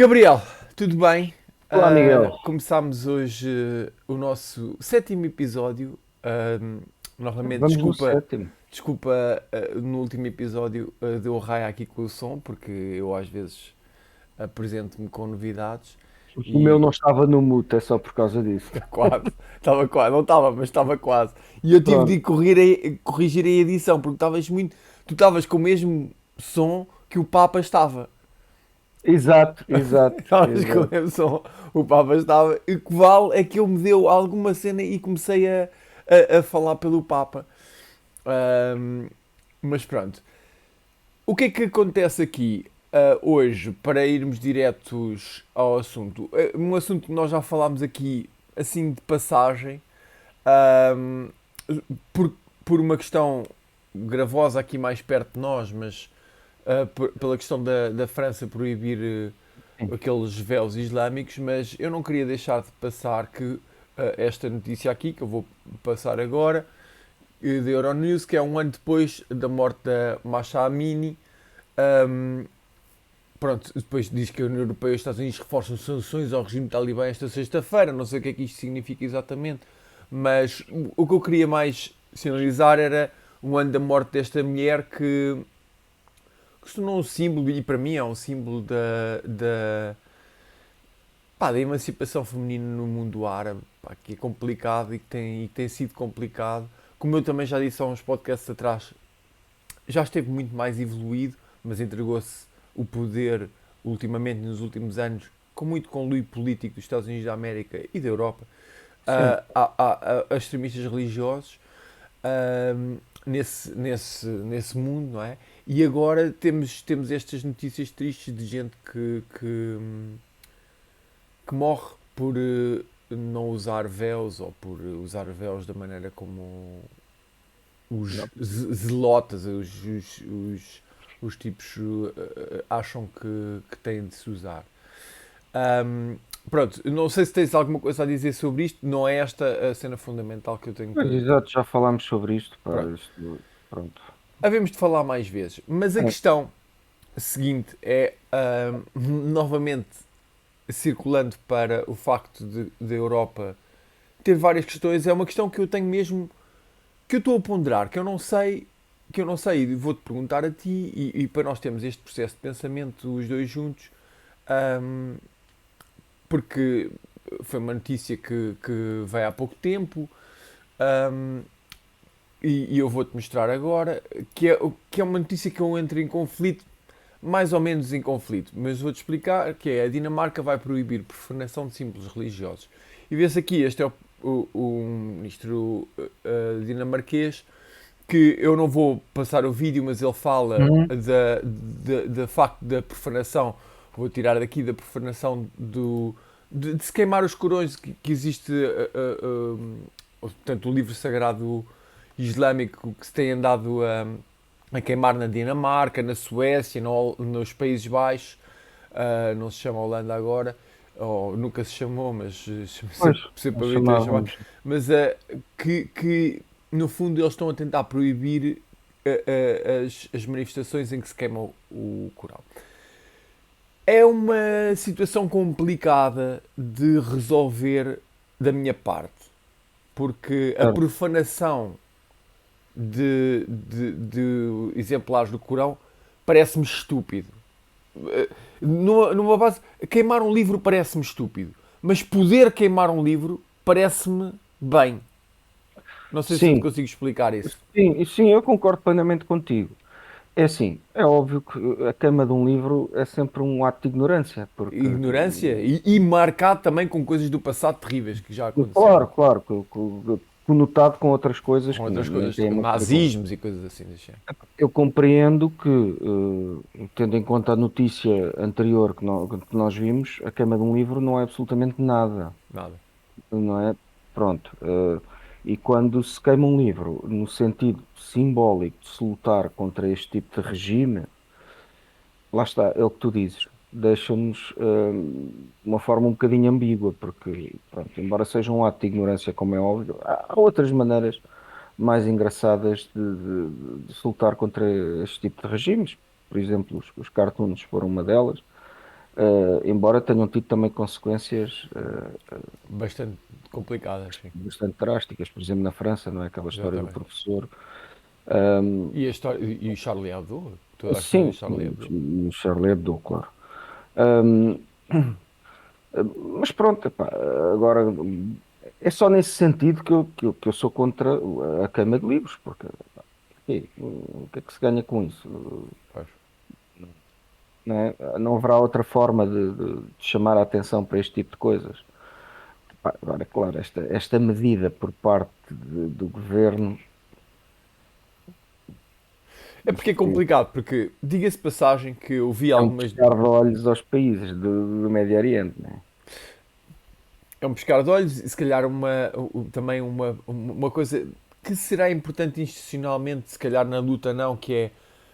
Gabriel, tudo bem? Olá, Miguel. Começámos hoje o nosso sétimo episódio. Novamente, Vamos no desculpa, sétimo. desculpa no último episódio deu raia aqui com o som, porque eu às vezes apresento-me com novidades O meu e não estava no mute, é só por causa disso. quase, estava quase, não estava, mas estava quase. E eu tive de Pronto. corrigir a edição, porque tu estavas com o mesmo som que o Papa estava. Exato, exato, Estavas com exato. esse som, o Papa estava. E que vale é que ele me deu alguma cena e comecei a falar pelo Papa. Ahm, mas pronto. O que é que acontece aqui hoje, para irmos diretos ao assunto? Um assunto que nós já falámos aqui, assim de passagem, ahm, por, por uma questão gravosa aqui mais perto de nós, mas pela questão da França proibir Sim. aqueles véus islâmicos, mas eu não queria deixar de passar que esta notícia aqui, que eu vou passar agora, da Euronews, que é um ano depois da morte da Masha Amini. Ahm, Pronto, depois diz que a União Europeia e os Estados Unidos reforçam sanções ao regime talibã esta sexta-feira. Não sei o que é que isto significa exatamente, mas o que eu queria mais sinalizar era um ano da morte desta mulher que se tornou um símbolo, e para mim é um símbolo da emancipação feminina no mundo árabe, pá, que é complicado e que tem sido complicado. Como eu também já disse há uns podcasts atrás, já esteve muito mais evoluído, mas entregou-se o poder ultimamente, nos últimos anos, com muito conluio político dos Estados Unidos da América e da Europa, Sim. a extremistas religiosos ah, nesse mundo, não é? E agora temos estas notícias tristes de gente que morre por não usar véus ou por usar véus da maneira como os Não. zelotas, os tipos acham que têm de se usar. Ahm, Pronto, não sei se tens alguma coisa a dizer sobre isto, não é esta a cena fundamental que eu tenho Mas para. exato, já falámos sobre isto, pá, Pronto, pronto. havemos de falar mais vezes, mas a É, questão seguinte é, novamente circulando para o facto de Europa ter várias questões, é uma questão que eu tenho mesmo, que eu estou a ponderar, que eu não sei, e vou-te perguntar a ti, e para nós termos este processo de pensamento, os dois juntos, ahm, porque foi uma notícia que veio há pouco tempo, ahm, e eu vou-te mostrar agora, que é uma notícia que eu entro em conflito, mais ou menos em conflito, mas vou-te explicar que é a Dinamarca vai proibir profanação de símbolos religiosos. E vê-se aqui, este é o ministro dinamarquês, que eu não vou passar o vídeo, mas ele fala uhum. da facto da profanação, vou tirar daqui da profanação de se queimar os corões que existe, portanto, o livro sagrado islâmico que se tem andado a queimar na Dinamarca, na Suécia, nos Países Baixos, não se chama Holanda agora, ou nunca se chamou, mas Pois, sempre nós habituei a chamar, chamávamos. mas que no fundo eles estão a tentar proibir as manifestações em que se queima o Corão. É uma situação complicada de resolver da minha parte, porque a Certo. profanação de exemplares do Corão parece-me estúpido. Numa base, queimar um livro parece-me estúpido, mas poder queimar um livro parece-me bem. Não sei se eu te Sim, consigo explicar isso. sim, eu concordo plenamente contigo. É assim, é óbvio que a queima de um livro é sempre um ato de ignorância, porque Ignorância e marcado também com coisas do passado terríveis que já aconteceram. claro, claro, conotado com outras coisas Com que outras nem coisas, têm muito a ver com isso. nazismos e coisas assim. Deixa. Eu compreendo que, tendo em conta a notícia anterior que nós vimos, a queima de um livro não é absolutamente nada, Nada. não é? Pronto. E quando se queima um livro, no sentido simbólico de se lutar contra este tipo de regime, lá está, é o que tu dizes. Deixa-nos de uma forma um bocadinho ambígua, porque, pronto, embora seja um ato de ignorância, como é óbvio, há outras maneiras mais engraçadas de se lutar contra este tipo de regimes. Por exemplo, os cartoons foram uma delas. embora tenham tido também consequências Bastante complicadas, sim. bastante drásticas, por exemplo, na França, não é? Aquela história do Exatamente. professor. E a história, e o Charlie Hebdo? Toda a história do Sim, Charlie Hebdo? o Charlie Hebdo, claro. Ahm, mas pronto, epá, agora é só nesse sentido que eu sou contra a queima de livros, porque o que é que se ganha com isso? Pois. Não é? Não haverá outra forma de chamar a atenção para este tipo de coisas. Pá, agora, claro, esta medida por parte do governo, É porque é isto complicado, porque diga-se de passagem que eu vi é um algumas. piscar de olhos aos países do Médio Oriente, né? É um pescar de olhos e se calhar também uma coisa que será importante institucionalmente, se calhar na luta não, que é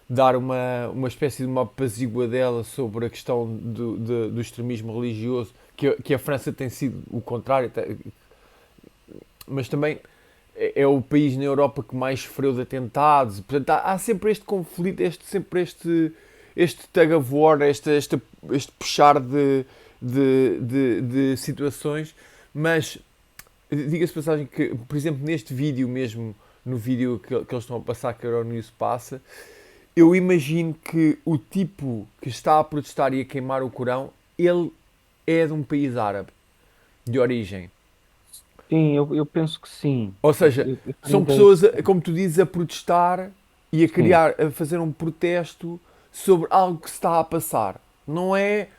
dar uma espécie de uma apaziguadela sobre a questão do extremismo religioso, que a França tem sido o contrário, mas também é o país na Europa que mais sofreu de atentados. Portanto, há sempre este conflito, sempre este tug of war, este puxar de situações. Mas diga-se de passagem que, por exemplo, neste vídeo mesmo, no vídeo que eles estão a passar, que a Euronews passa, eu imagino que o tipo que está a protestar e a queimar o Corão, ele é de um país árabe, de origem. Sim, eu penso que sim. Ou seja, Eu tenho são ideia pessoas, que como tu dizes, a protestar e a sim. criar, a fazer um protesto sobre algo que se está a passar. Não é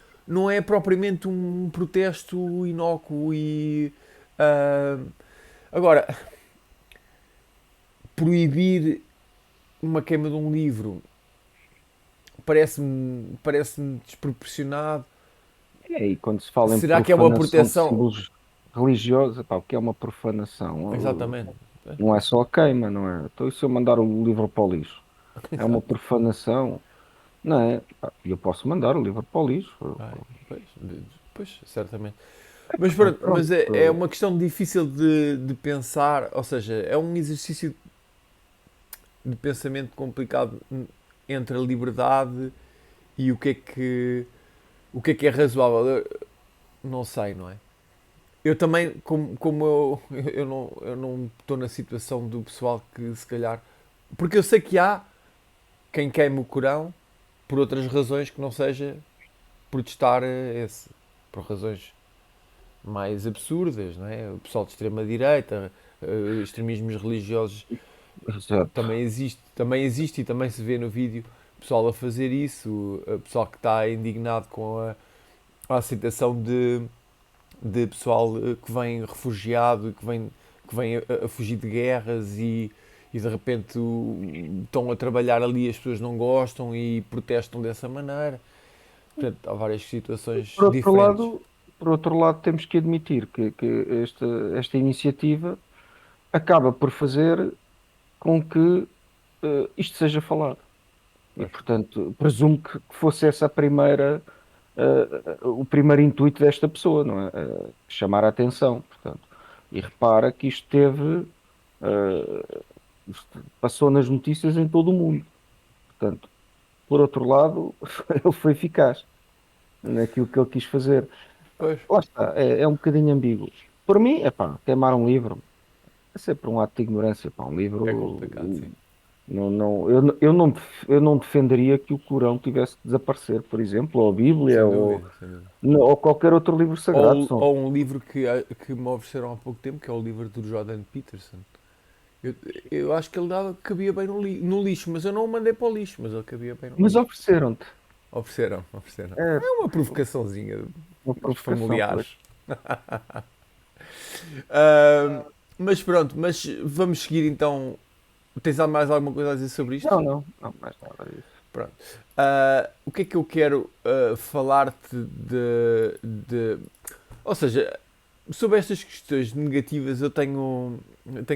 propriamente um protesto inócuo e. ah, agora, proibir uma queima de um livro parece-me desproporcionado. E quando se fala em Será que é uma profanação de proteção? símbolos religiosos, pá, o que é uma profanação? Exatamente. Não é só a queima, não é? Então, e se eu mandar o livro para o lixo? É uma Exato. profanação, não é? Pá, e eu posso mandar o livro para o lixo. Ai, pois, certamente. Mas, Pronto, é uma questão difícil de pensar, ou seja, é um exercício de pensamento complicado entre a liberdade e o que é razoável. Eu não sei, não é? Eu também, como eu não estou na situação do pessoal que se calhar. Porque eu sei que há quem queime o Corão por outras razões que não seja protestar esse. Por razões mais absurdas, não é? O pessoal de extrema-direita, extremismos religiosos exato. também existe e também se vê no vídeo pessoal a fazer isso, o pessoal que está indignado com a aceitação de pessoal que vem refugiado e que vem a fugir de guerras e de repente estão a trabalhar ali, as pessoas não gostam e protestam dessa maneira. Portanto, há várias situações Por outro diferentes. lado, por outro lado, temos que admitir que esta iniciativa acaba por fazer com que isto seja falado. E, Pois, portanto, presumo que fosse essa a primeira, o primeiro intuito desta pessoa, não é? Chamar a atenção, portanto. E repara que isto isto passou nas notícias em todo o mundo. Portanto, por outro lado, ele foi eficaz naquilo que ele quis fazer. pois, Lá está, é um bocadinho ambíguo. Por mim, é pá, queimar um livro é sempre um ato de ignorância, pá, um é livro. complicado, sim. Eu não defenderia que o Corão tivesse que desaparecer, por exemplo, ou a Bíblia, Sem dúvida, sem dúvida. ou qualquer outro livro sagrado. Ou um livro que me ofereceram há pouco tempo, que é o livro do Jordan Peterson. Eu, eu acho que ele cabia bem no lixo, mas eu não o mandei para o lixo, mas ele cabia bem no Mas lixo. ofereceram-te. Ofereceram. É É uma provocaçãozinha uma dos provocação, pois. familiares. Ah, mas pronto, mas vamos seguir então. Tens mais alguma coisa a dizer sobre isto? Não, não, não, mais nada disso. Pronto. O que é que eu quero falar-te Ou seja, sobre estas questões negativas, eu tenho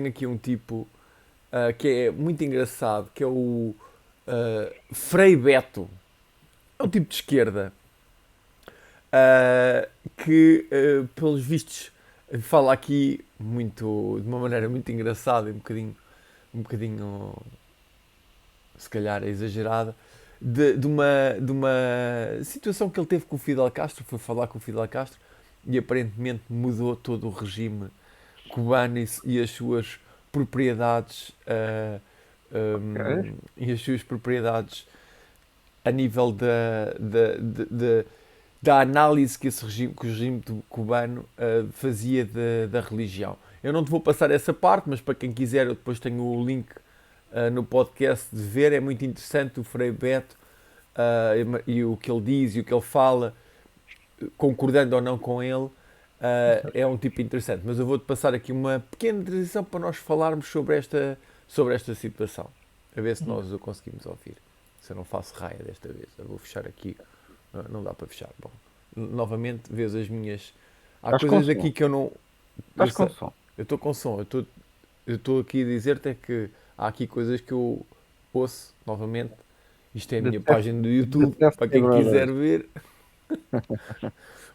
aqui um tipo que é muito engraçado, que é o Frei Beto. É um tipo de esquerda que, pelos vistos, fala aqui de uma maneira muito engraçada e um bocadinho se calhar exagerada, de uma situação que ele teve com o Fidel Castro, foi falar com o Fidel Castro e aparentemente mudou todo o regime cubano e as suas propriedades Ok. e as suas propriedades a nível da análise que, que o regime cubano fazia da religião. Eu não te vou passar essa parte, mas para quem quiser, eu depois tenho o link no podcast de ver. É muito interessante o Frei Beto e o que ele diz e o que ele fala, concordando ou não com ele. É um tipo interessante. Mas eu vou-te passar aqui uma pequena transição para nós falarmos sobre esta situação. A ver se nós o conseguimos ouvir. Se eu não faço raia desta vez. Eu vou fechar aqui. Não dá para fechar. Bom, novamente, vês as minhas. Há Estás com coisas som. aqui que eu não. Eu Estás com sei, som. eu estou com som. Eu estou aqui a dizer-te é que há aqui coisas que eu ouço novamente. Isto é a minha Detesto, página do YouTube. detesto Para Big quem quiser Brothers. ver.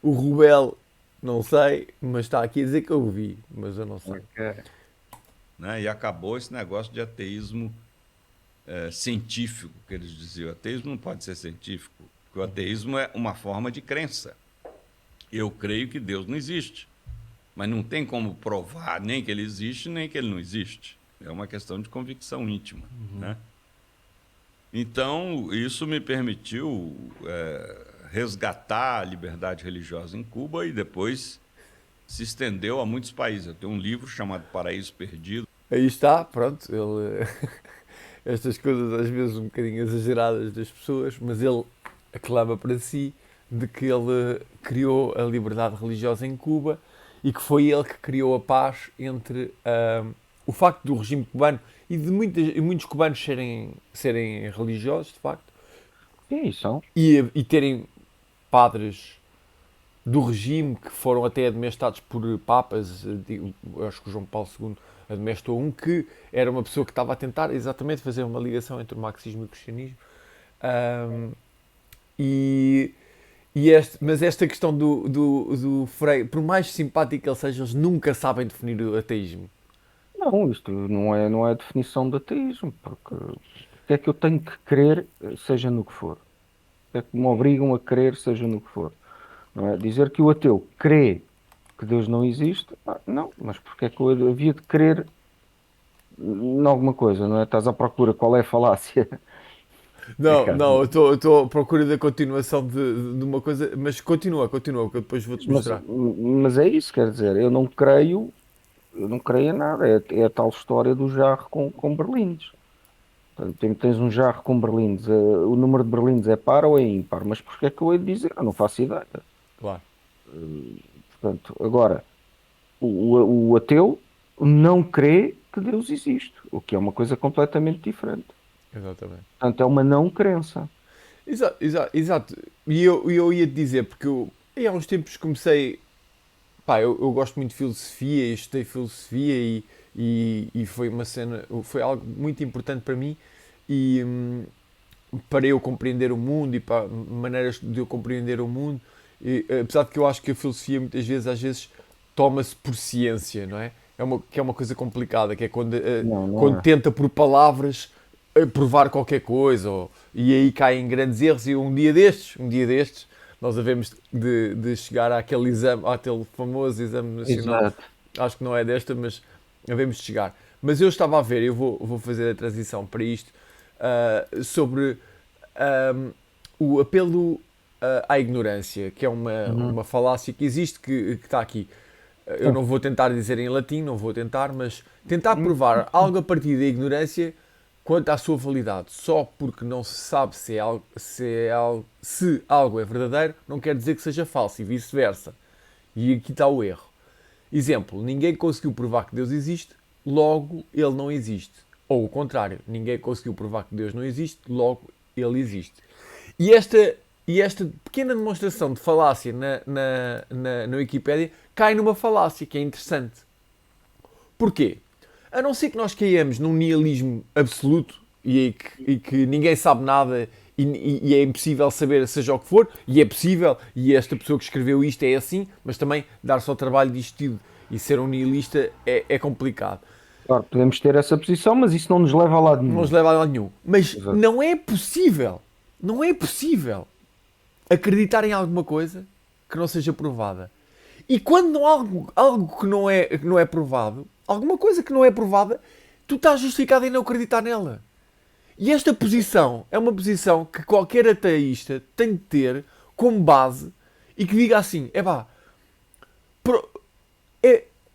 O Rubel, não sei, mas está aqui a dizer que eu vi. Mas eu não sei. Ok. Né? E acabou esse negócio de ateísmo científico, que eles diziam. O ateísmo não pode ser científico, porque o ateísmo é uma forma de crença. Eu creio que Deus não existe, mas não tem como provar nem que ele existe, nem que ele não existe. É uma questão de convicção íntima, né? Então, isso me permitiu resgatar a liberdade religiosa em Cuba e depois se estendeu a muitos países. Eu tenho um livro chamado Paraíso Perdido. Aí está, pronto. Ele, estas coisas às vezes um bocadinho exageradas das pessoas, mas ele aclama para si de que ele criou a liberdade religiosa em Cuba e que foi ele que criou a paz entre o facto do regime cubano e de muitos cubanos serem religiosos, de facto, Sim, são. e terem padres do regime que foram até admoestados por papas. Acho que o João Paulo II admoestou um que era uma pessoa que estava a tentar exatamente fazer uma ligação entre o marxismo e o cristianismo. Ahm, e, mas esta questão do Frei, por mais simpático que ele seja, eles nunca sabem definir o ateísmo. Não, isto não é definição de ateísmo, porque é que eu tenho que crer, seja no que for? Porque é que me obrigam a crer, seja no que for? Não é? Dizer que o ateu crê que Deus não existe, não, mas porque é que eu havia de crer em alguma coisa, não é? Estás à procura qual é a falácia? É Não, caso. não, eu estou à procura da continuação de uma coisa, mas continua, que eu depois vou-te Mas, mostrar. mas é isso, quer dizer, eu não creio em nada, é a tal história do jarro com berlindes. Portanto, tens um jarro com berlindes, o número de berlindes é par ou é ímpar, mas porque é que eu hei de dizer? Eu não faço ideia. Claro, Portanto, agora, o ateu não crê que Deus existe, o que é uma coisa completamente diferente. exatamente. Portanto, é uma não crença. Exato, exato, exato. E eu ia te dizer, porque há uns tempos comecei. Pá, eu gosto muito de filosofia e estudei filosofia e foi uma cena, foi algo muito importante para mim e para eu compreender o mundo e para maneiras de eu compreender o mundo. E, apesar de que eu acho que a filosofia muitas vezes, às vezes, toma-se por ciência, não é? Que é uma coisa complicada, que é Não, quando não é. tenta por palavras provar qualquer coisa, e aí caem grandes erros. E um dia destes, nós havemos de chegar àquele exame, àquele famoso exame nacional. Exato. Acho que não é desta, mas havemos de chegar. Mas eu estava a ver, eu vou fazer a transição para isto, sobre o apelo à ignorância, que é Uhum. uma falácia que existe, que está aqui. Eu Sim. não vou tentar dizer em latim, não vou tentar, mas tentar provar algo a partir da ignorância quanto à sua validade, só porque não se sabe se algo é verdadeiro, não quer dizer que seja falso e vice-versa. E aqui está o erro. Exemplo, ninguém conseguiu provar que Deus existe, logo ele não existe. Ou o contrário, ninguém conseguiu provar que Deus não existe, logo ele existe. E esta pequena demonstração de falácia na Wikipédia cai numa falácia que é interessante. Porquê? A não ser que nós caiamos num nihilismo absoluto e que ninguém sabe nada e é impossível saber seja o que for, e é possível, e esta pessoa que escreveu isto é assim, mas também dar-se ao trabalho disto tudo e ser um nihilista é complicado. Claro, podemos ter essa posição, mas isso não nos leva a lado Não nos nenhum. leva a lado nenhum. Mas Exato. não é possível Não é possível acreditar em alguma coisa que não seja provada. E quando não há algo que não é provado, alguma coisa que não é provada, tu estás justificado em não acreditar nela. E esta posição é uma posição que qualquer ateísta tem de ter como base e que diga assim,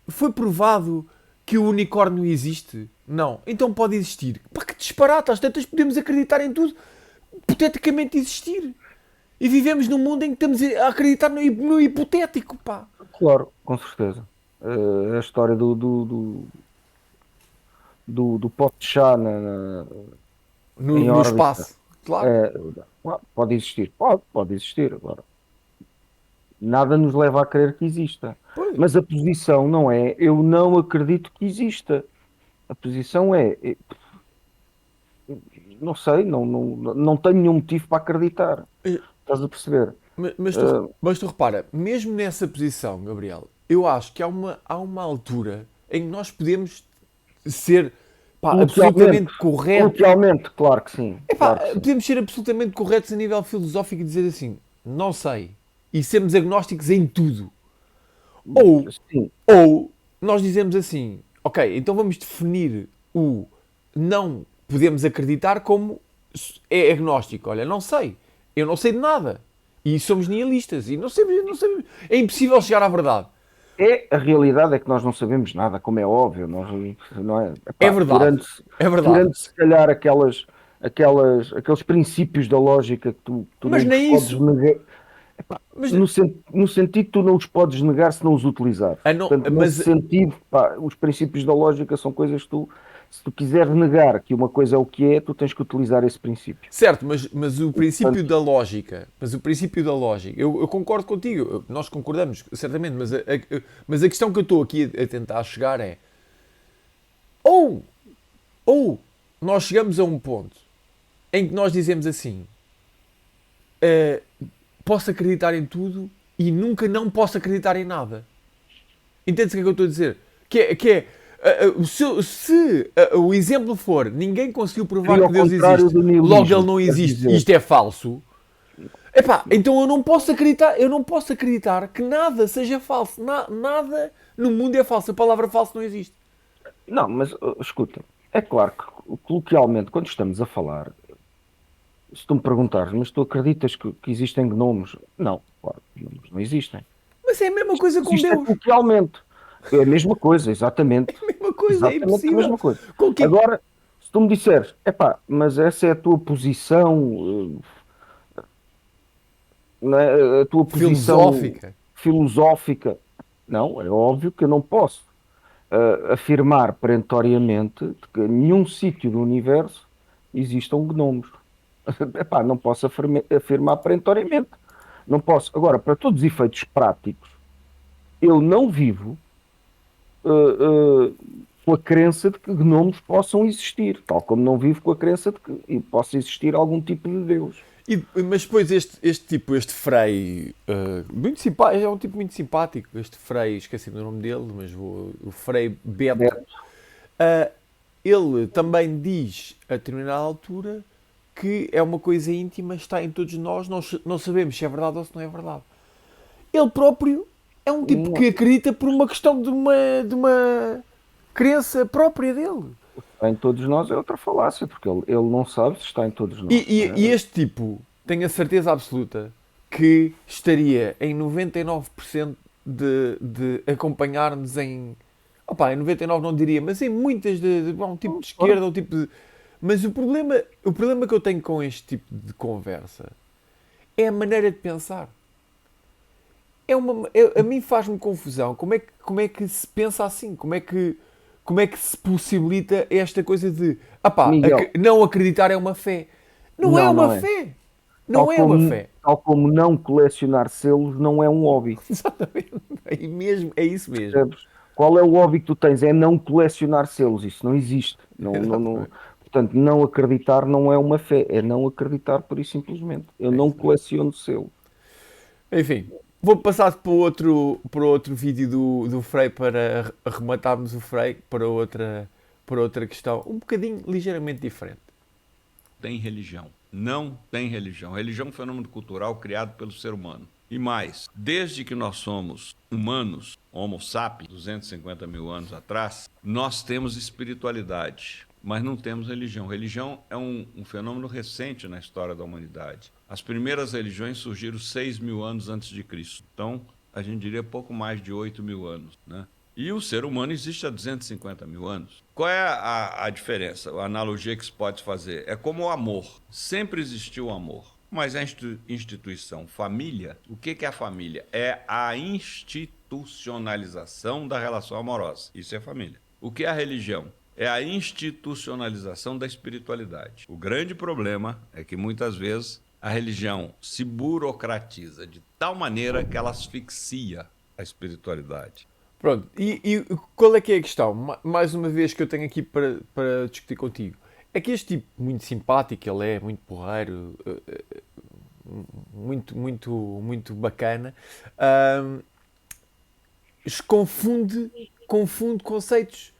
foi provado que o unicórnio existe? Não. Então pode existir. Pá, que disparate, às tantas podemos acreditar em tudo, hipoteticamente existir. E vivemos num mundo em que estamos a acreditar no hipotético, pá. Claro, com certeza. A história do pote de chá em No órbita. espaço. Claro. É, pode existir. Pode existir. Agora, nada nos leva a crer que exista. Pois. Mas a posição não é eu não acredito que exista. A posição não sei, não tenho nenhum motivo para acreditar. Estás a perceber? Mas tu repara, mesmo nessa posição, Gabriel, eu acho que há uma altura em que nós podemos ser absolutamente corretos. Coloquialmente, claro que sim. Claro que sim. Podemos ser absolutamente corretos a nível filosófico e dizer assim, não sei. E sermos agnósticos em tudo. Sim. Ou nós dizemos assim, ok, então vamos definir o não podemos acreditar como é agnóstico. Olha, não sei. Eu não sei de nada. E somos nihilistas. E não sabemos. É impossível chegar à verdade. A realidade é que nós não sabemos nada, como é óbvio. Nós, não é? Epá, É verdade. É verdade. Tirando se calhar aqueles princípios da lógica que tu Mas não nem os podes isso. negar. Mas, No sentido que tu não os podes negar se não os utilizares. Portanto, nesse sentido, os princípios da lógica são coisas que se tu quiseres negar que uma coisa é o que é, tu tens que utilizar esse princípio. certo, mas o princípio da lógica, eu concordo contigo, nós concordamos, certamente, mas a questão que eu estou aqui a tentar chegar é ou nós chegamos a um ponto em que nós dizemos assim, posso acreditar em tudo e nunca não posso acreditar em nada. Entendes o que é que eu estou a dizer? Se o exemplo for ninguém conseguiu provar que Deus existe, logo ele não existe, isto é falso. Então eu não posso acreditar que nada seja falso. Nada no mundo é falso. A palavra falso não existe. Não, mas escuta, é claro que coloquialmente, quando estamos a falar, se tu me perguntares, mas tu acreditas que existem gnomos? Não, claro, gnomos não existem. Mas é a mesma coisa com Isto é Deus. coloquialmente. É a mesma coisa, exatamente. É a mesma coisa, é Exatamente impossível. a mesma coisa. Agora, se tu me disseres, mas essa é a tua posição, não é? A tua posição filosófica. Não, é óbvio que eu não posso afirmar perentoriamente que em nenhum sítio do universo existam gnomos. Não posso afirmar perentoriamente. Não posso. Agora, para todos os efeitos práticos, eu não vivo com a crença de que gnomos possam existir, tal como não vivo com a crença de que possa existir algum tipo de Deus. Mas depois este Frei, muito simpático, é um tipo muito simpático, este Frei, esqueci do nome dele, mas o Frei Beto. Ele também diz, a determinada altura, que é uma coisa íntima, está em todos nós não sabemos se é verdade ou se não é verdade. Ele próprio é um tipo que acredita por uma questão de uma crença própria dele. Está em todos nós é outra falácia, porque ele não sabe se está em todos nós. E este tipo, tenho a certeza absoluta que estaria em 99% de acompanhar-nos em... em 99 não diria, mas em muitas um tipo de esquerda, um tipo de... Mas o problema que eu tenho com este tipo de conversa é a maneira de pensar. A mim faz-me confusão. Como é que se pensa assim? Como é que se possibilita esta coisa de não acreditar é uma fé? Não é uma fé. Não é uma fé. Tal como não colecionar selos não é um hobby. Exatamente. É isso mesmo. Sabes? Qual é o hobby que tu tens? É não colecionar selos. Isso não existe. Portanto, não acreditar não é uma fé. É não acreditar por isso simplesmente. Eu não coleciono selo. Enfim. Vou passar para outro vídeo do Frei para arrematarmos o Frei para outra questão, um bocadinho ligeiramente diferente. Tem religião. não tem religião. Religião é um fenômeno cultural criado pelo ser humano. E mais, desde que nós somos humanos, Homo sapiens, 250 mil anos atrás, nós temos espiritualidade, mas não temos religião. Religião é um fenômeno recente na história da humanidade. As primeiras religiões surgiram 6 mil anos antes de Cristo. Então, a gente diria pouco mais de 8 mil anos, né? E o ser humano existe há 250 mil anos. Qual é a diferença, a analogia que se pode fazer? É como o amor. Sempre existiu o amor. Mas a instituição família, o que é a família? É a institucionalização da relação amorosa. Isso é família. O que é a religião? É a institucionalização da espiritualidade. O grande problema é que muitas vezes a religião se burocratiza de tal maneira que ela asfixia a espiritualidade. Pronto, e qual é que é a questão? Mais uma vez que eu tenho aqui para discutir contigo. É que este tipo, muito simpático, ele é muito porreiro, muito bacana, confunde conceitos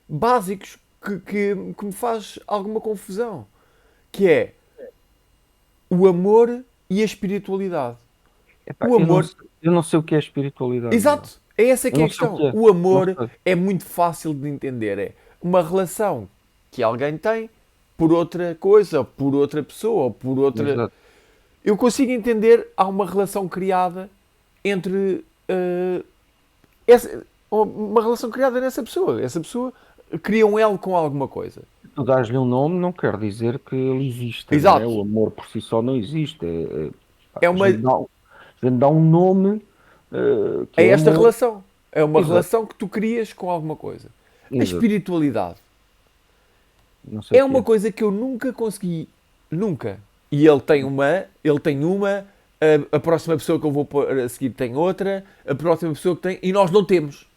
básicos que me faz alguma confusão. Que é o amor e a espiritualidade. Epá, O amor... eu não sei o que é espiritualidade. Exato, é essa Eu que é a não sei o questão. que é. O amor Não sei. é muito fácil de entender. É uma relação que alguém tem por outra coisa, por outra pessoa, ou por outra... Exato. Eu consigo entender, há uma relação criada entre... uma relação criada nessa pessoa. Essa pessoa cria um elo com alguma coisa. Tu dás-lhe um nome não quer dizer que ele exista, não é? Exato. O amor por si só não existe. É uma... A gente dá um nome que É é esta amor. relação. É uma Exato. relação que tu crias com alguma coisa. A Exato. espiritualidade Não sei é o que uma é. coisa que eu nunca consegui. Nunca. E ele tem uma, a próxima pessoa que eu vou pôr a seguir tem outra, a próxima pessoa que tem. E nós não temos.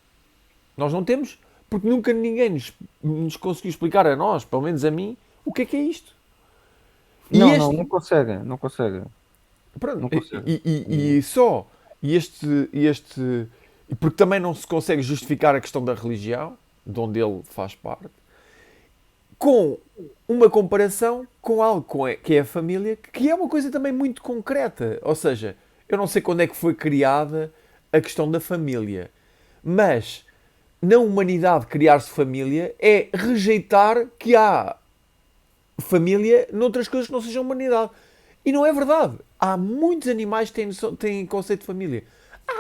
Nós não temos porque nunca ninguém nos conseguiu explicar a nós, pelo menos a mim, o que é isto. E Não, este, não consegue, não consegue, pronto, não consegue. e só, porque também não se consegue justificar a questão da religião, de onde ele faz parte, com uma comparação com algo que é a família, que é uma coisa também muito concreta. Ou seja, eu não sei quando é que foi criada a questão da família, mas na humanidade criar-se família é rejeitar que há família noutras coisas que não sejam humanidade. E não é verdade. Há muitos animais que têm conceito de família.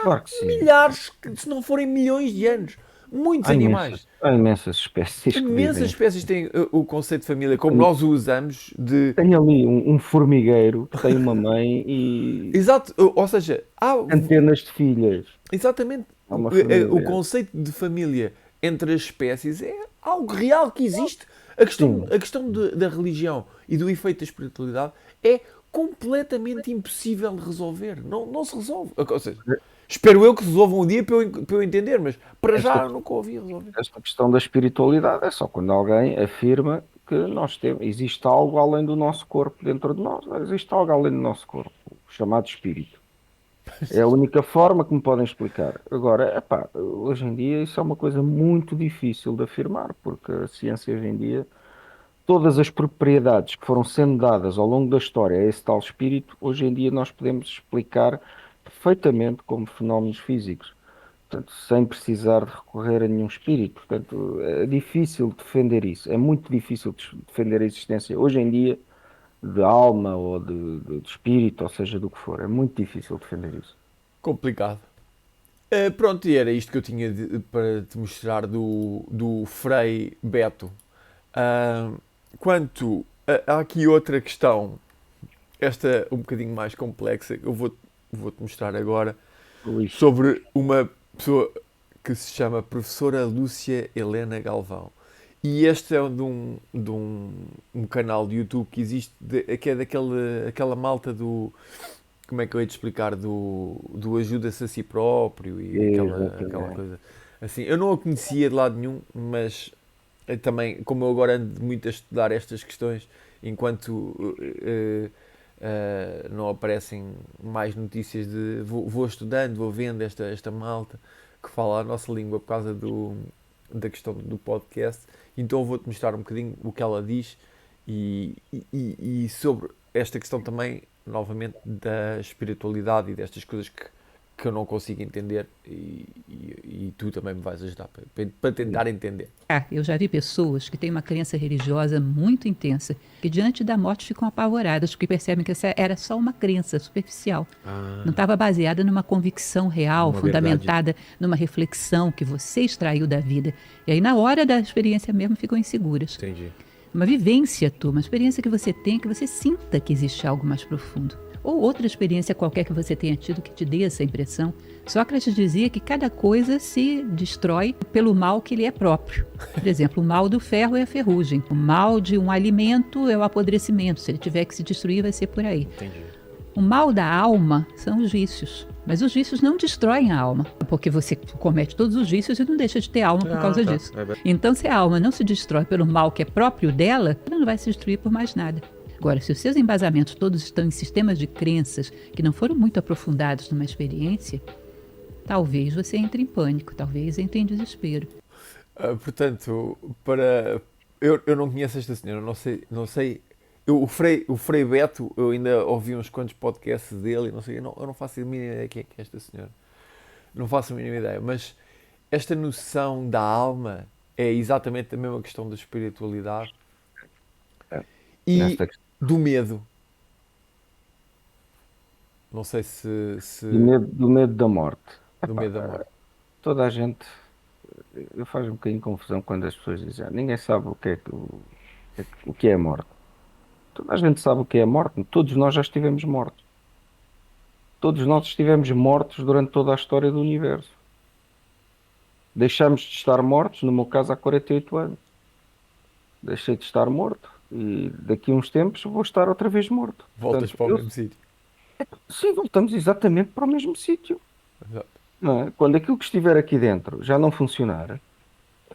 Claro que sim. Milhares, se não forem milhões de anos. Muitos animais. Há imensas espécies que Imensas vivem. espécies têm o conceito de família, como nós o usamos de... Tem ali um formigueiro que tem uma mãe e Exato, ou seja, há centenas de filhas. exatamente É uma o família. conceito de família entre as espécies é algo real que existe. Sim. A questão da religião e do efeito da espiritualidade é completamente impossível de resolver. Não se resolve. Ou seja, espero eu que resolvam um dia para eu entender, mas para já Esta, eu nunca ouvi resolver. esta questão da espiritualidade é só quando alguém afirma que nós temos, existe algo além do nosso corpo dentro de nós. Existe algo além do nosso corpo, chamado espírito. É a única forma que me podem explicar. Agora, epá, hoje em dia isso é uma coisa muito difícil de afirmar, porque a ciência hoje em dia, todas as propriedades que foram sendo dadas ao longo da história a esse tal espírito, hoje em dia nós podemos explicar perfeitamente como fenómenos físicos. Portanto, sem precisar de recorrer a nenhum espírito. Portanto, é difícil defender isso. É muito difícil defender a existência hoje em dia de alma ou de espírito, ou seja, do que for. É muito difícil defender isso. Complicado. Pronto, e era isto que eu tinha para te mostrar do Frei Beto. Ah, há aqui outra questão, esta um bocadinho mais complexa, que eu vou-te mostrar agora, Luís, sobre uma pessoa que se chama Professora Lúcia Helena Galvão. E este é um canal de YouTube que existe, que é aquela malta do... Como é que eu hei de explicar? Do ajuda-se a si próprio e aquela exatamente. coisa. Assim, eu não a conhecia de lado nenhum, mas também, como eu agora ando muito a estudar estas questões, enquanto não aparecem mais notícias de... Vou estudando, vou vendo esta malta que fala a nossa língua por causa da questão do podcast. Então vou-te mostrar um bocadinho o que ela diz e sobre esta questão também, novamente, da espiritualidade e destas coisas que eu não consigo entender e tu também me vais ajudar para tentar entender. Eu já vi pessoas que têm uma crença religiosa muito intensa, que diante da morte ficam apavoradas, porque percebem que essa era só uma crença superficial. Não estava baseada numa convicção real, Uma fundamentada numa reflexão que você extraiu da vida. E aí, na hora da experiência mesmo, ficam inseguras. Entendi. Uma vivência tua, uma experiência que você tem, que você sinta que existe algo mais profundo. Ou outra experiência qualquer que você tenha tido que te dê essa impressão. Sócrates dizia que cada coisa se destrói pelo mal que lhe é próprio. Por exemplo, o mal do ferro é a ferrugem. O mal de um alimento é o apodrecimento. Se ele tiver que se destruir, vai ser por aí. Entendi. O mal da alma são os vícios. Mas os vícios não destroem a alma, porque você comete todos os vícios e não deixa de ter alma por causa disso. Então, se a alma não se destrói pelo mal que é próprio dela, ela não vai se destruir por mais nada. Agora, se os seus embasamentos todos estão em sistemas de crenças que não foram muito aprofundados numa experiência, talvez você entre em pânico, talvez entre em desespero. Portanto, eu não conheço esta senhora, não sei. O Frei Beto, eu ainda ouvi uns quantos podcasts dele e não sei, eu não faço a mínima ideia quem é esta senhora. Não faço a mínima ideia, mas esta noção da alma é exatamente a mesma questão da espiritualidade e do medo. Não sei se... Do medo da morte. Do medo da morte. Toda a gente... Eu faço um bocadinho de confusão quando as pessoas dizem ninguém sabe o que é a morte. Toda a gente sabe o que é a morte. Todos nós já estivemos mortos. Todos nós estivemos mortos durante toda a história do universo. Deixamos de estar mortos, no meu caso, há 48 anos. Deixei de estar morto e daqui a uns tempos vou estar outra vez morto. Voltas para o mesmo sítio. Sim, voltamos exatamente para o mesmo sítio. Exato. Não é? Quando aquilo que estiver aqui dentro já não funcionar,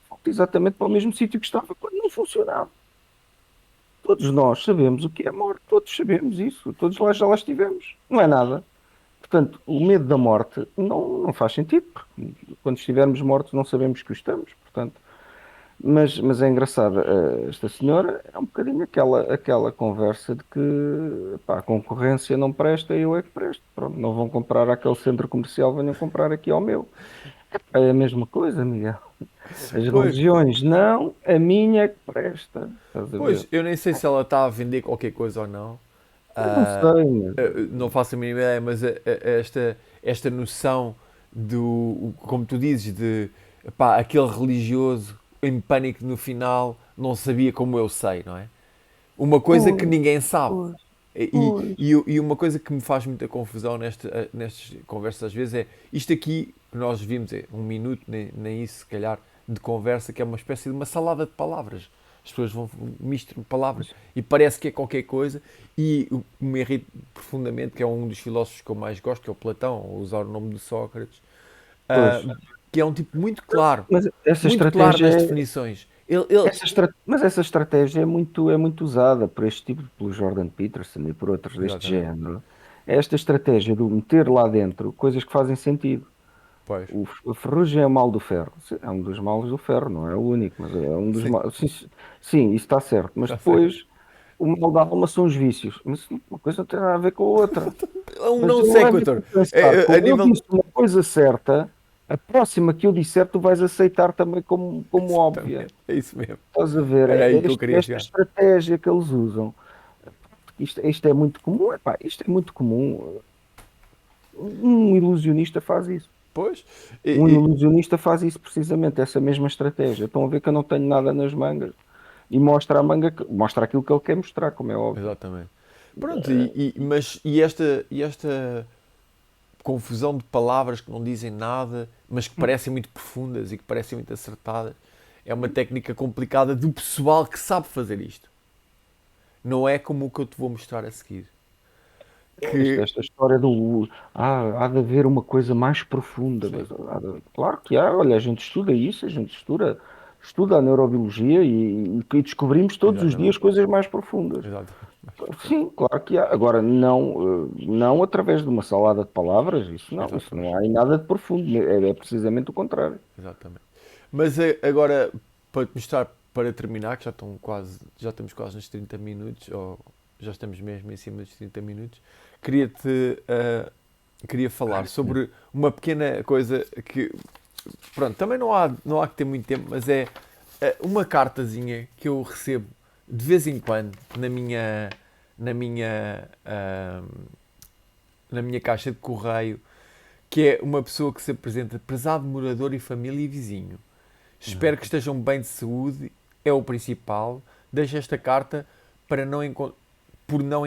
volta exatamente para o mesmo sítio que estava quando não funcionava. Todos nós sabemos o que é morte, todos sabemos isso, todos já lá estivemos. Não é nada. Portanto, o medo da morte não faz sentido, porque quando estivermos mortos não sabemos que o estamos, portanto. Mas é engraçado, esta senhora é um bocadinho aquela conversa de que pá, a concorrência não presta, eu é que presto. Pronto, não vão comprar àquele centro comercial, venham comprar aqui ao meu. É a mesma coisa, Miguel. As religiões não, a minha é que presta. Estás a Pois, ver? eu nem sei se ela está a vender qualquer coisa ou não. Eu não sei, mas... Não faço a mínima ideia, mas esta noção do, como tu dizes, de pá, aquele religioso em pânico no final não sabia como eu sei, não é? Uma coisa que ninguém sabe. E uma coisa que me faz muita confusão nestas conversas às vezes é isto aqui que nós vimos, é um minuto, nem isso se calhar, de conversa, que é uma espécie de uma salada de palavras. As pessoas misturam palavras e parece que é qualquer coisa. E o que me irrita profundamente, que é um dos filósofos que eu mais gosto, que é o Platão, a usar o nome de Sócrates, que é um tipo muito claro, Mas essa muito claro estratégia nas definições. Mas essa estratégia é muito usada por este tipo, pelo Jordan Peterson e por outros deste Exatamente. género. É esta estratégia de meter lá dentro coisas que fazem sentido. Pois, A ferrugem é o mal do ferro. Sim, é um dos males do ferro, não é o único, mas é um dos sim, males. Sim, isso está certo. Mas está certo. depois o mal da alma são os vícios. Mas uma coisa não tem nada a ver com a outra. É um Mas não eu sei, levo Coutor. a pensar, A como eu nível. disse uma coisa certa, a próxima que eu disser tu vais aceitar também como óbvia. É isso mesmo. Estás a ver? Era aí É que eu queria esta chegar. estratégia que eles usam. Isto é muito comum. Epá, isto é muito comum. Um ilusionista faz isso. Pois, Um ilusionista faz isso precisamente, essa mesma estratégia. Estão a ver que eu não tenho nada nas mangas. E mostra a manga, mostra aquilo que ele quer mostrar, como é óbvio. exatamente. Pronto, mas esta confusão de palavras que não dizem nada, mas que parecem muito profundas e que parecem muito acertadas, é uma técnica complicada do pessoal que sabe fazer isto. Não é como o que eu te vou mostrar a seguir. Esta história do há de haver uma coisa mais profunda. Sim. Mas claro que há, olha, a gente estuda isso, a gente estuda a neurobiologia e descobrimos todos os dias Exatamente. coisas mais profundas. Exatamente. Sim, claro que há. Agora, não através de uma salada de palavras, isso não há em nada de profundo, é precisamente o contrário. Exatamente. Mas agora, para te mostrar, para terminar, que já estamos quase nos 30 minutos, ou já estamos mesmo em cima dos 30 minutos. Queria falar sobre uma pequena coisa que, pronto, também não há que ter muito tempo, mas é uma cartazinha que eu recebo de vez em quando na minha, ah, na minha caixa de correio, que é uma pessoa que se apresenta: prezado morador e família e vizinho. Espero que estejam bem de saúde, é o principal. Deixo esta carta para por não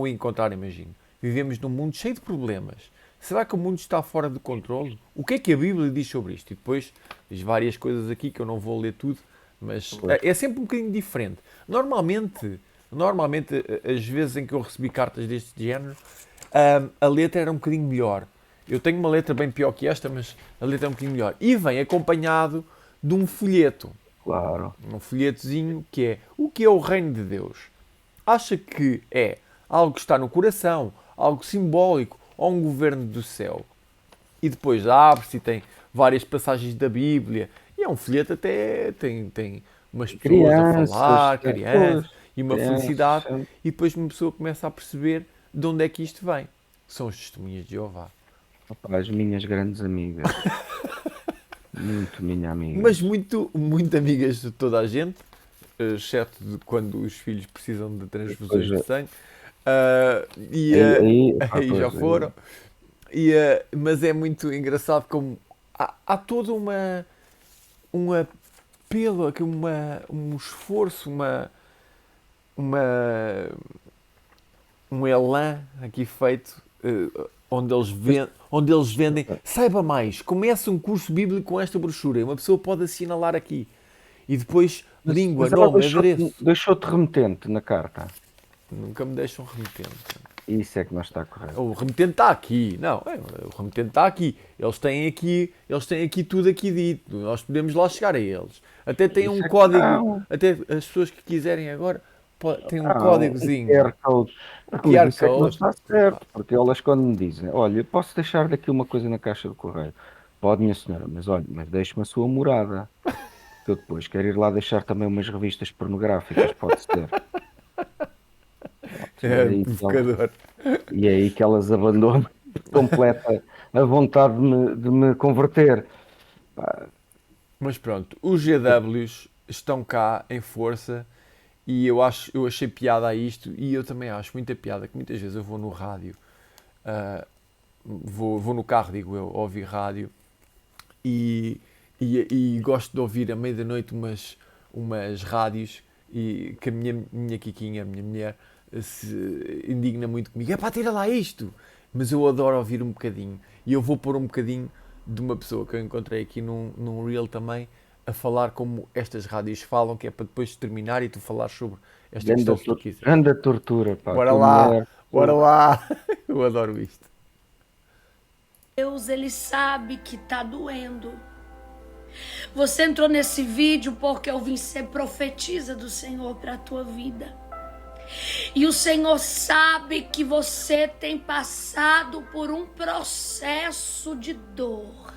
o encontrar, imagino. Vivemos num mundo cheio de problemas. Será que o mundo está fora de controle? O que é que a Bíblia diz sobre isto? E depois diz várias coisas aqui que eu não vou ler tudo, mas é sempre um bocadinho diferente. Normalmente, as vezes em que eu recebi cartas deste género, a letra era um bocadinho melhor. Eu tenho uma letra bem pior que esta, mas a letra é um bocadinho melhor. E vem acompanhado de um folheto. Claro. Um folhetozinho que é: o que é o reino de Deus? Acha que é algo que está no coração, algo simbólico, ou um governo do céu? E depois abre-se e tem várias passagens da Bíblia. E é um folheto até, tem umas pessoas a falar, crianças, e uma felicidade. E depois uma pessoa começa a perceber de onde é que isto vem. São os testemunhas de Jeová. Opa, as minhas grandes amigas. Muito minha amiga. Mas muito amigas de toda a gente, exceto de quando os filhos precisam de transfusões de sangue. Aí já foram. Mas é muito engraçado como há todo um apelo, um esforço, um elan aqui feito, onde eles vendem: saiba mais, comece um curso bíblico com esta brochura. Uma pessoa pode assinalar aqui. E depois, língua, nome, adereço. Deixou-te remetente na carta. Nunca me deixam remetente. Isso é que não está correto. O remetente está aqui. Não, o remetente está aqui. Eles têm aqui tudo aqui dito. Nós podemos lá chegar a eles. Até tem um código. Até as pessoas que quiserem agora têm um códigozinho. QR Code. QR Isso é que não Code. está certo. Porque elas, quando me dizem: olha, eu posso deixar daqui uma coisa na caixa do correio. Pode, minha senhora, mas olha, mas deixe-me a sua morada. Que eu depois quero ir lá deixar também umas revistas pornográficas, pode ser. Provocador. E é aí que elas abandonam completa a vontade de me converter. Pá, Mas pronto, os GWs estão cá em força e eu achei piada a isto, e eu também acho muita piada que muitas vezes eu vou no rádio, vou no carro, digo eu, ouvir rádio e gosto de ouvir à meia da noite umas rádios, e que a minha Kikinha, a minha mulher, se indigna muito comigo: é pá, tira lá isto. Mas eu adoro ouvir um bocadinho, e eu vou pôr um bocadinho de uma pessoa que eu encontrei aqui num reel também, a falar como estas rádios falam, que é para depois terminar e tu falar sobre esta questão que tu quiseres. Grande tortura, pá. Bora lá, bora lá. Eu adoro isto. Deus, ele sabe que tá doendo. Você entrou nesse vídeo porque eu vim ser profetisa do Senhor para a tua vida. E o Senhor sabe que você tem passado por um processo de dor.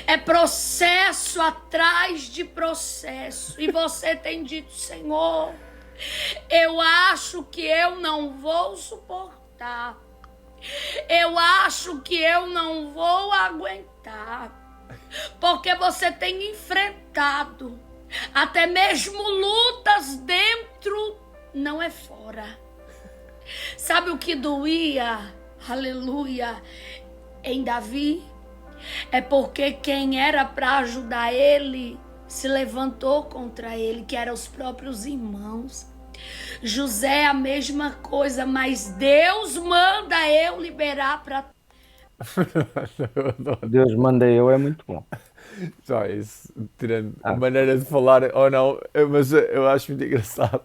É processo atrás de processo. E você tem dito: Senhor, eu acho que eu não vou suportar. Eu acho que eu não vou aguentar. Porque você tem enfrentado até mesmo lutas dentro, não é fora. Sabe o que doía, aleluia, em Davi? É porque quem era para ajudar ele se levantou contra ele, que eram os próprios irmãos. José, a mesma coisa, mas Deus manda eu liberar para... Deus manda eu, é muito bom. Só isso, tirando a maneira de falar ou não, mas eu acho muito engraçado.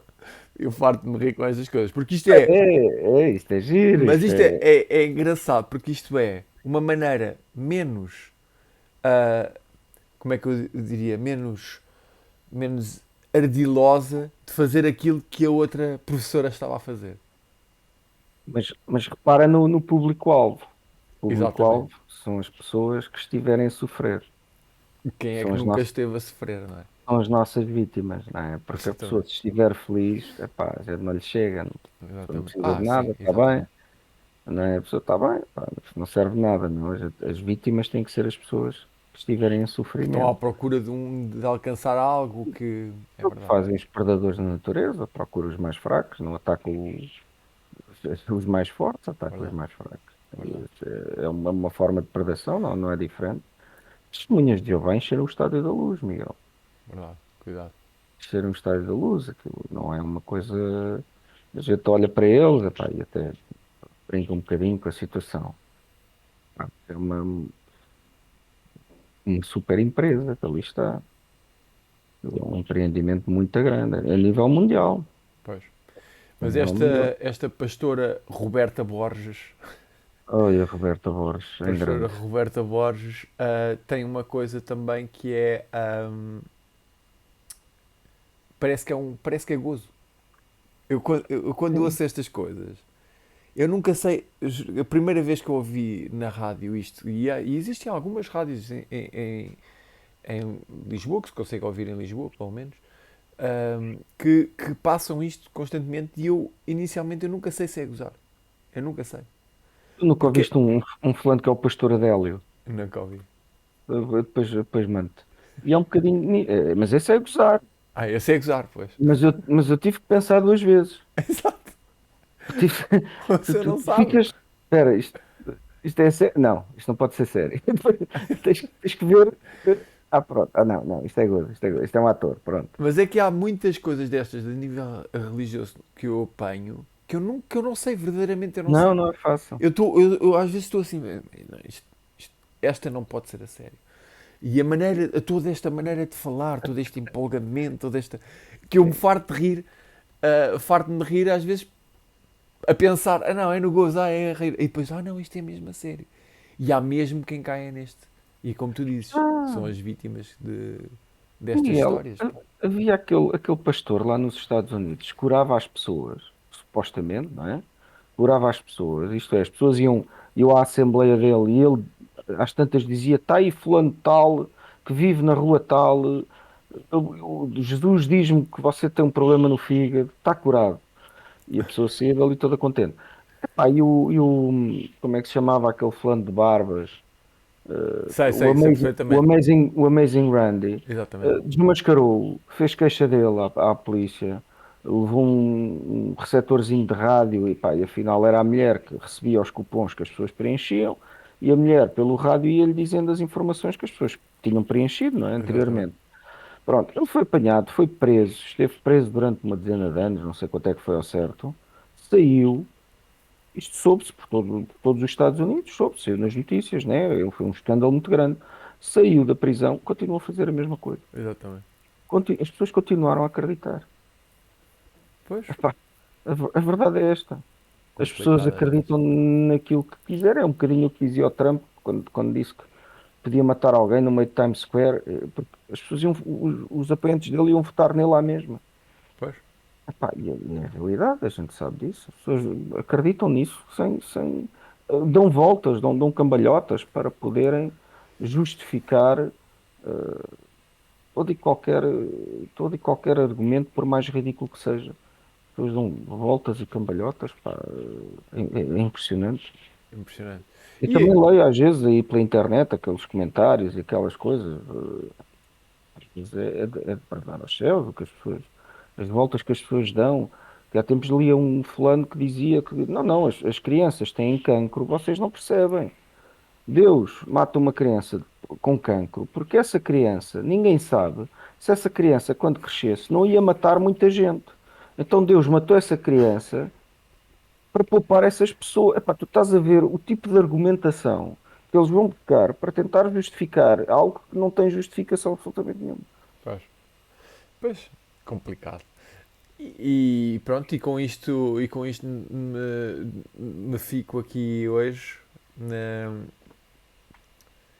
Eu farto de me rir com estas coisas, porque isto Isto é giro. Mas isto é engraçado, porque isto é uma maneira menos, como é que eu diria, menos ardilosa de fazer aquilo que a outra professora estava a fazer. Mas repara no público-alvo. O público-alvo Exatamente. são as pessoas que estiverem a sofrer. Quem é que São as nunca nossas, esteve a sofrer, não é? são as nossas vítimas, não é? Porque a pessoa, Exatamente. se estiver feliz, epá, a gente não lhe chega, não Exatamente. precisa de Ah, sim, nada, está bem, exatamente. não é? A pessoa está bem, pá, não serve de nada, não. As vítimas têm que ser as pessoas que estiverem em Que estão à sofrimento. procura de alcançar algo que. É É o que verdade. fazem os predadores da natureza, procura os mais fracos, não atacam os mais fortes, atacam os Verdade. mais fracos. Verdade. Isso é uma forma de predação, não é diferente. Testemunhas de Jeová encheram o estádio da luz, Miguel. Verdade. Cuidado. Encheram o estádio da luz, aquilo não é uma coisa. A gente olha para eles, epá, e até brinca um bocadinho com a situação. Pá, é uma super empresa que ali está. É um empreendimento muito grande, a nível mundial. Pois. A Mas nível mundial. esta pastora Roberta Borges, Olha, Roberto Borges, em pastora grande. Roberta Borges, tem uma coisa também que é. Parece que é gozo. Eu quando Sim. ouço estas coisas, eu nunca sei. A primeira vez que eu ouvi na rádio isto, e existem algumas rádios em Lisboa, que se consegue ouvir em Lisboa, pelo menos, que passam isto constantemente e eu, inicialmente, eu nunca sei se é gozar. Eu nunca sei. Tu nunca Porque ouviste um fulano que é o pastor Adélio? eu nunca ouvi. Depois mando. E é um bocadinho. Mas esse é gozar. Ah, eu sei gozar, pois. Mas eu tive que pensar duas vezes. Exato. Eu tive- Você tu não sabe. ficas. Espera, isto é sério? Não, isto não pode ser sério. Tens que ver. Pronto. Não, não, isto é gozo. Isto é um ator. Pronto. Mas é que há muitas coisas destas de nível religioso que eu apanho que eu não sei, verdadeiramente eu não Não, sei. não é fácil. Eu às vezes estou assim, "Não, esta não pode ser a sério." E a maneira, toda esta maneira de falar, todo este empolgamento, toda esta. Que eu me farto de rir, farto-me de rir às vezes a pensar, não, é no gozo, é a rir. E depois, não, isto é mesmo a sério. E há mesmo quem caia neste. E como tu dizes, são Ah, as vítimas destas Miguel, histórias. Pá. havia aquele pastor lá nos Estados Unidos que curava as pessoas, supostamente, não é? Curava as pessoas, isto é, as pessoas iam à assembleia dele e ele às tantas dizia: está aí fulano de tal que vive na rua tal, Jesus diz-me que você tem um problema no fígado, está curado. E a pessoa saía dali toda contente. Epá, como é que se chamava aquele fulano de barbas? O Sei Amazing, o perfeitamente. Amazing, o Amazing Randy, Exatamente. desmascarou, fez queixa dele à polícia, levou um receptorzinho de rádio e, pá, e afinal era a mulher que recebia os cupons que as pessoas preenchiam e a mulher pelo rádio ia-lhe dizendo as informações que as pessoas tinham preenchido, não é, Exatamente. anteriormente. Pronto, ele foi apanhado, foi preso, esteve preso durante uma dezena de anos, não sei quanto é que foi ao certo, saiu. Isto soube-se por todos os Estados Unidos, soube-se, saiu nas notícias, né? Ele foi um escândalo muito grande. Saiu da prisão, continuou a fazer a mesma coisa. Exatamente. As pessoas continuaram a acreditar. Pois, Epá, a verdade é esta. As pessoas complicado às vezes. acreditam naquilo que quiserem. É um bocadinho o que dizia o Trump quando disse que podia matar alguém no meio de Times Square, porque as pessoas os apoiantes dele iam votar nele lá mesmo. Pois, Epá, e a realidade, a gente sabe disso. As pessoas acreditam nisso dão voltas, dão cambalhotas para poderem justificar todo e qualquer, todo e qualquer argumento, por mais ridículo que seja. As pessoas dão voltas e cambalhotas, pá, é impressionante. impressionante. Eu também E, leio às vezes aí pela internet aqueles comentários e aquelas coisas. Às vezes é de bradar aos céus, o que as voltas que as pessoas dão. Que há tempos lia um fulano que dizia que não, não, as crianças têm cancro, vocês não percebem. Deus mata uma criança com cancro porque essa criança, ninguém sabe se essa criança, quando crescesse, não ia matar muita gente. Então Deus matou essa criança para poupar essas pessoas. Epá, tu estás a ver o tipo de argumentação que eles vão buscar para tentar justificar algo que não tem justificação absolutamente nenhuma. pois, pois, complicado. E pronto, e com isto me fico aqui hoje.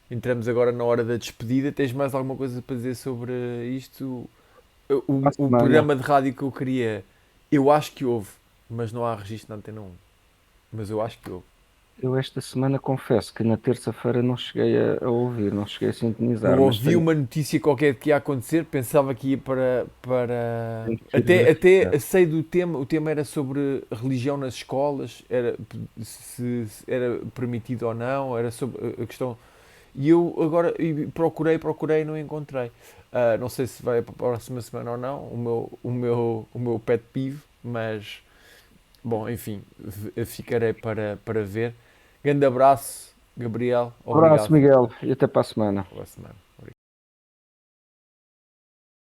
Entramos agora na hora da despedida. Tens mais alguma coisa para dizer sobre isto? Para a O semana. programa de rádio que eu queria, eu acho que houve, mas não há registro na Antena 1. Mas eu acho que houve. Eu esta semana confesso que na terça-feira não cheguei a ouvir, não cheguei a sintonizar, Eu mas ouvi uma notícia qualquer que ia acontecer, pensava que ia para... tenho que ir Até verificar. sei do tema, o tema era sobre religião nas escolas, era, se era permitido ou não, era sobre a questão... E eu agora procurei e não encontrei. Não sei se vai para a próxima semana ou não, o meu pet peeve, mas, bom, enfim, ficarei para ver. Grande abraço, Gabriel, Um abraço, obrigado Miguel, e até para a semana. pela semana.